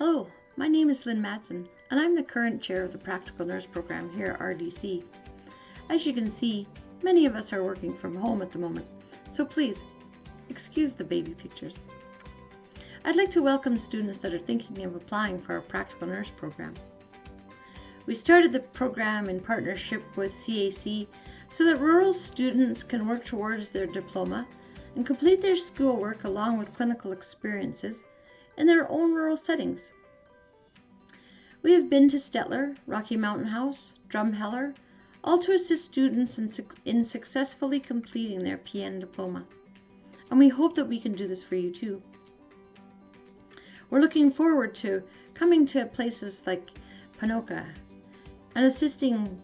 Hello, my name is Lynn Matson, and I'm the current chair of the Practical Nurse Program here at RDC. As you can see, many of us are working from home at the moment, so please, excuse the baby pictures. I'd like to welcome students that are thinking of applying for our Practical Nurse Program. We started the program in partnership with CAC so that rural students can work towards their diploma and complete their schoolwork along with clinical experiences in their own rural settings. We have been to Stettler, Rocky Mountain House, Drumheller, all to assist students in successfully completing their PN diploma. And we hope that we can do this for you too. We're looking forward to coming to places like Ponoka and assisting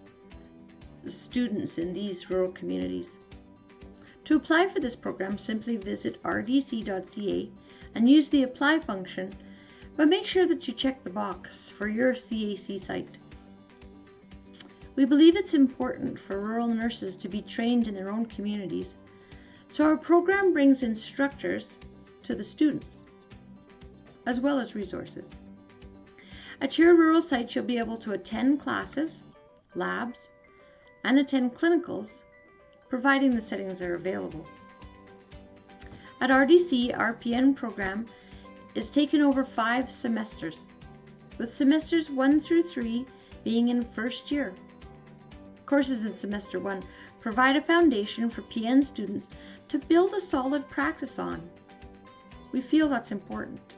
the students in these rural communities. To apply for this program, simply visit rdc.ca and use the apply function, but make sure that you check the box for your CAC site. We believe it's important for rural nurses to be trained in their own communities, so our program brings instructors to the students, as well as resources. At your rural site, you'll be able to attend classes, labs, and attend clinicals, providing the settings are available. At RDC, our PN program is taken over 5 semesters, with semesters 1 through 3 being in first year. Courses in semester 1 provide a foundation for PN students to build a solid practice on. We feel that's important.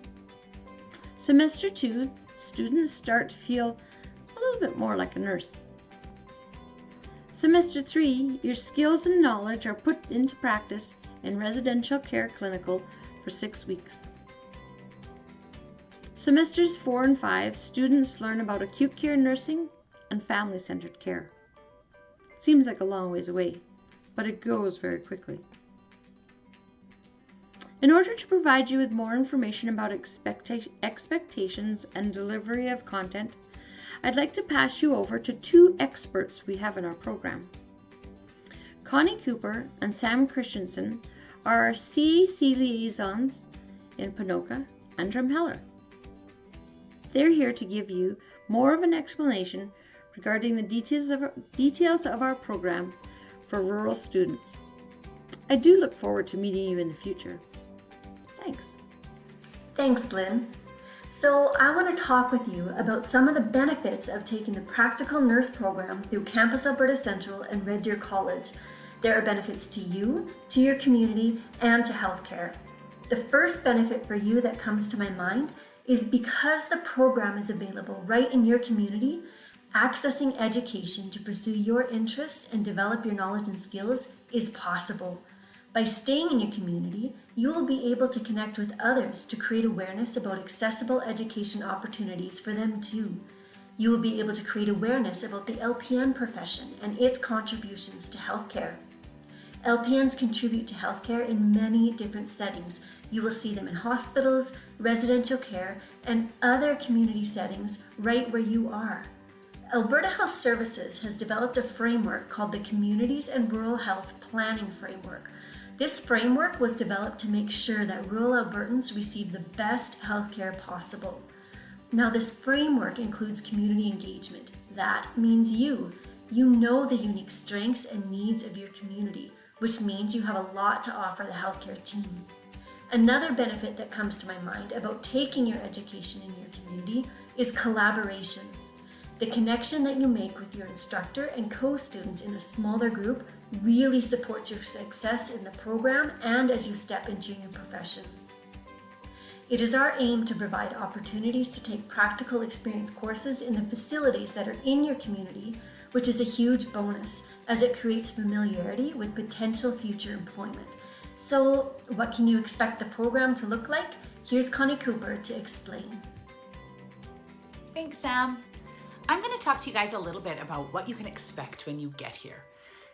Semester 2, students start to feel a little bit more like a nurse. Semester 3, your skills and knowledge are put into practice in residential care clinical for 6 weeks. Semesters 4 and 5, students learn about acute care nursing and family-centered care. Seems like a long ways away, but it goes very quickly. In order to provide you with more information about expectations and delivery of content, I'd like to pass you over to 2 experts we have in our program. Connie Cooper and Sam Christensen are our CAC liaisons in Ponoka and Drumheller. They're here to give you more of an explanation regarding the details of our program for rural students. I do look forward to meeting you in the future. Thanks. Thanks, Lynn. So I want to talk with you about some of the benefits of taking the Practical Nurse Program through Campus Alberta Central and Red Deer College. There are benefits to you, to your community, and to healthcare. The first benefit for you that comes to my mind is because the program is available right in your community, accessing education to pursue your interests and develop your knowledge and skills is possible. By staying in your community, you will be able to connect with others to create awareness about accessible education opportunities for them too. You will be able to create awareness about the LPN profession and its contributions to healthcare. LPNs contribute to healthcare in many different settings. You will see them in hospitals, residential care, and other community settings right where you are. Alberta Health Services has developed a framework called the Communities and Rural Health Planning Framework. This framework was developed to make sure that rural Albertans receive the best healthcare possible. Now, this framework includes community engagement. That means you know the unique strengths and needs of your community, which means you have a lot to offer the healthcare team. Another benefit that comes to my mind about taking your education in your community is collaboration. The connection that you make with your instructor and co-students in a smaller group really supports your success in the program and as you step into your profession. It is our aim to provide opportunities to take practical experience courses in the facilities that are in your community, which is a huge bonus as it creates familiarity with potential future employment. So, what can you expect the program to look like? Here's Connie Cooper to explain. Thanks, Sam. I'm going to talk to you guys a little bit about what you can expect when you get here.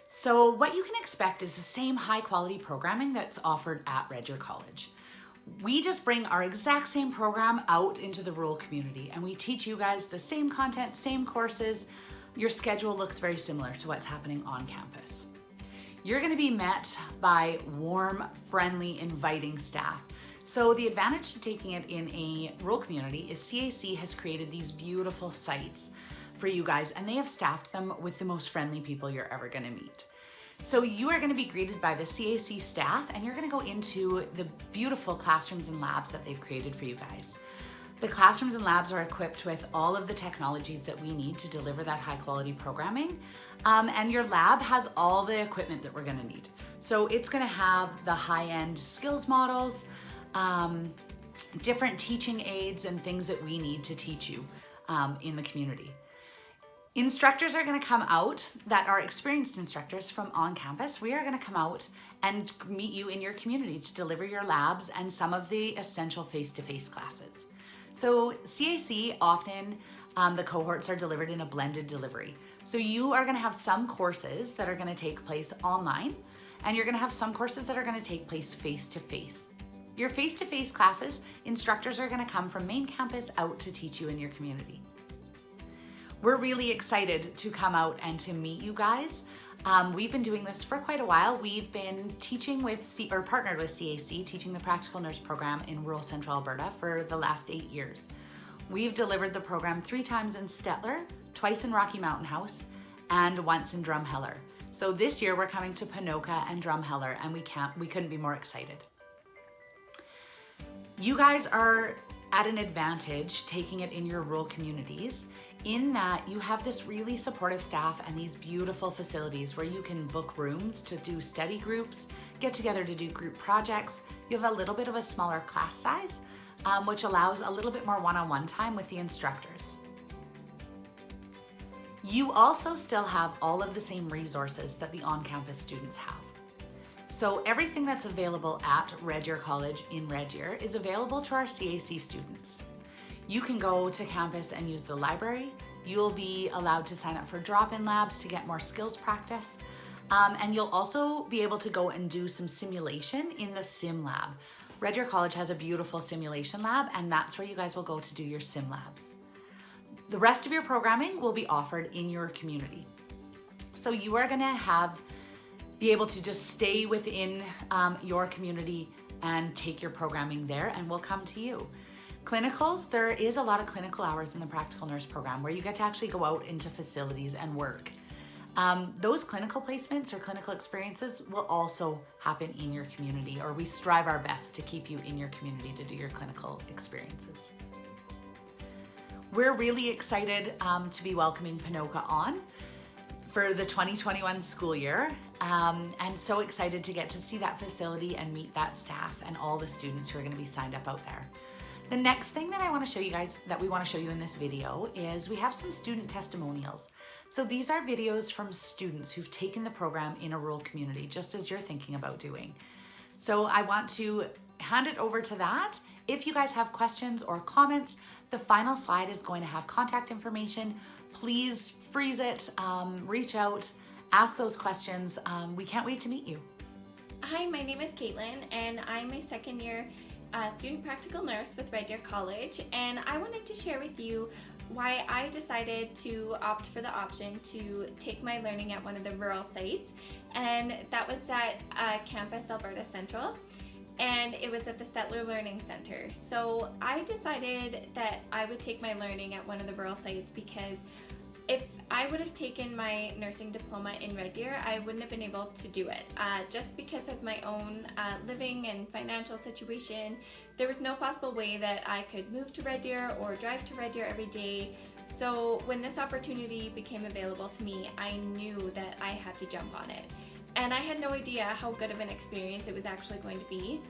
So what you can expect is the same high quality programming that's offered at Red Deer College. We just bring our exact same program out into the rural community and we teach you guys the same content, same courses. Your schedule looks very similar to what's happening on campus. You're going to be met by warm, friendly, inviting staff. So the advantage to taking it in a rural community is CAC has created these beautiful sites for you guys, and they have staffed them with the most friendly people you're ever gonna meet. So you are gonna be greeted by the CAC staff, and you're gonna go into the beautiful classrooms and labs that they've created for you guys. The classrooms and labs are equipped with all of the technologies that we need to deliver that high quality programming. And your lab has all the equipment that we're gonna need. So it's gonna have the high-end skills models, different teaching aids and things that we need to teach you in the community. Instructors are gonna come out that are experienced instructors from on campus. We are gonna come out and meet you in your community to deliver your labs and some of the essential face-to-face classes. So CAC often, the cohorts are delivered in a blended delivery. So you are gonna have some courses that are gonna take place online, and you're gonna have some courses that are gonna take place face-to-face. Your face-to-face classes, instructors are gonna come from main campus out to teach you in your community. We're really excited to come out and to meet you guys. We've been doing this for quite a while. We've been teaching with, or partnered with CAC, teaching the Practical Nurse program in Rural Central Alberta for the last 8 years. We've delivered the program 3 times in Stettler, twice in Rocky Mountain House, and once in Drumheller. So this year we're coming to Ponoka and Drumheller, and we couldn't be more excited. You guys are at an advantage taking it in your rural communities, in that you have this really supportive staff and these beautiful facilities where you can book rooms to do study groups, get together to do group projects. You have a little bit of a smaller class size, which allows a little bit more one-on-one time with the instructors. You also still have all of the same resources that the on-campus students have. So everything that's available at Red Deer College in Red Deer is available to our CAC students. You can go to campus and use the library. You'll be allowed to sign up for drop-in labs to get more skills practice. And you'll also be able to go and do some simulation in the sim lab. Red Deer College has a beautiful simulation lab, and that's where you guys will go to do your sim labs. The rest of your programming will be offered in your community. So you are gonna be able to just stay within your community and take your programming there, and we'll come to you. Clinicals, there is a lot of clinical hours in the Practical Nurse program where you get to actually go out into facilities and work. Those clinical placements or clinical experiences will also happen in your community, or we strive our best to keep you in your community to do your clinical experiences. We're really excited to be welcoming Ponoka on for the 2021 school year, and so excited to get to see that facility and meet that staff and all the students who are going to be signed up out there. The next thing that I want to show you guys, that we want to show you in this video, is we have some student testimonials. So these are videos from students who've taken the program in a rural community, just as you're thinking about doing. So I want to hand it over to that. If you guys have questions or comments, the final slide is going to have contact information. Please freeze it, reach out, ask those questions. We can't wait to meet you. Hi, my name is Caitlin, and I'm a second year student practical nurse with Red Deer College, and I wanted to share with you why I decided to opt for the option to take my learning at one of the rural sites, and that was at Campus Alberta Central, and it was at the Stettler Learning Center. So I decided that I would take my learning at one of the rural sites because if I would have taken my nursing diploma in Red Deer, I wouldn't have been able to do it. Just because of my own living and financial situation, there was no possible way that I could move to Red Deer or drive to Red Deer every day. So when this opportunity became available to me, I knew that I had to jump on it. And I had no idea how good of an experience it was actually going to be.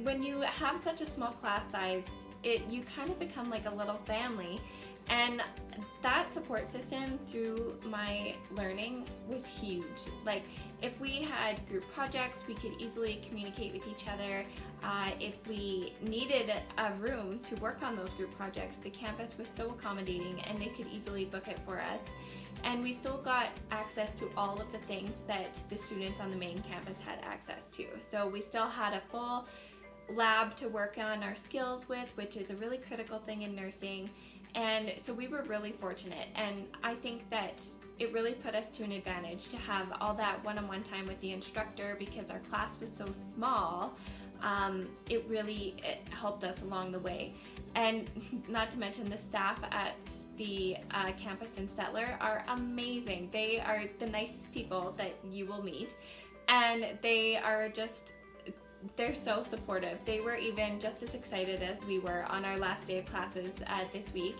When you have such a small class size, you kind of become like a little family. And that support system through my learning was huge. Like, if we had group projects, we could easily communicate with each other. If we needed a room to work on those group projects, the campus was so accommodating and they could easily book it for us. And we still got access to all of the things that the students on the main campus had access to. So we still had a full lab to work on our skills with, which is a really critical thing in nursing. And so we were really fortunate, and I think that it really put us to an advantage to have all that one-on-one time with the instructor because our class was so small. it helped us along the way. And not to mention the staff at the campus in Stettler are amazing. They are the nicest people that you will meet, and they're so supportive. They were even just as excited as we were on our last day of classes this week.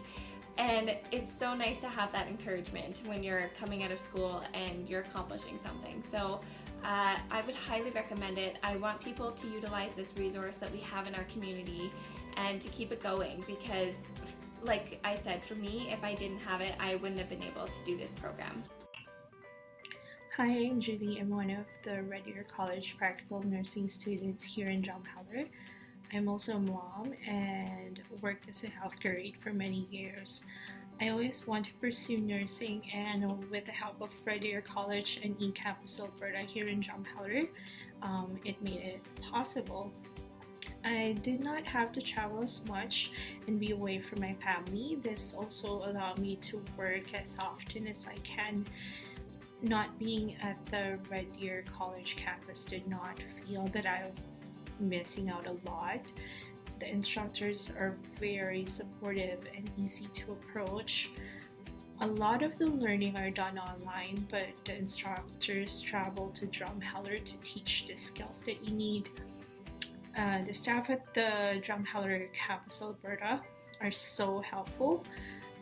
And it's so nice to have that encouragement when you're coming out of school and you're accomplishing something. So I would highly recommend it. I want people to utilize this resource that we have in our community and to keep it going, because like I said, for me, if I didn't have it, I wouldn't have been able to do this program. Hi, I'm Judy. I'm one of the Red Deer College practical nursing students here in Drumheller. I'm also a mom and worked as a healthcare aide for many years. I always wanted to pursue nursing, and with the help of Red Deer College and eCampus Alberta here in Drumheller, it made it possible. I did not have to travel as much and be away from my family. This also allowed me to work as often as I can. Not being at the Red Deer College campus did not feel that I'm missing out a lot. The instructors are very supportive and easy to approach. A lot of the learning are done online, but the instructors travel to Drumheller to teach the skills that you need. The staff at the Drumheller campus Alberta are so helpful.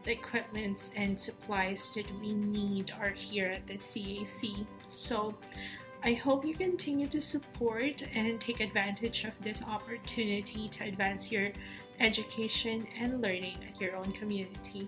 The equipments and supplies that we need are here at the CAC. So I hope you continue to support and take advantage of this opportunity to advance your education and learning at your own community.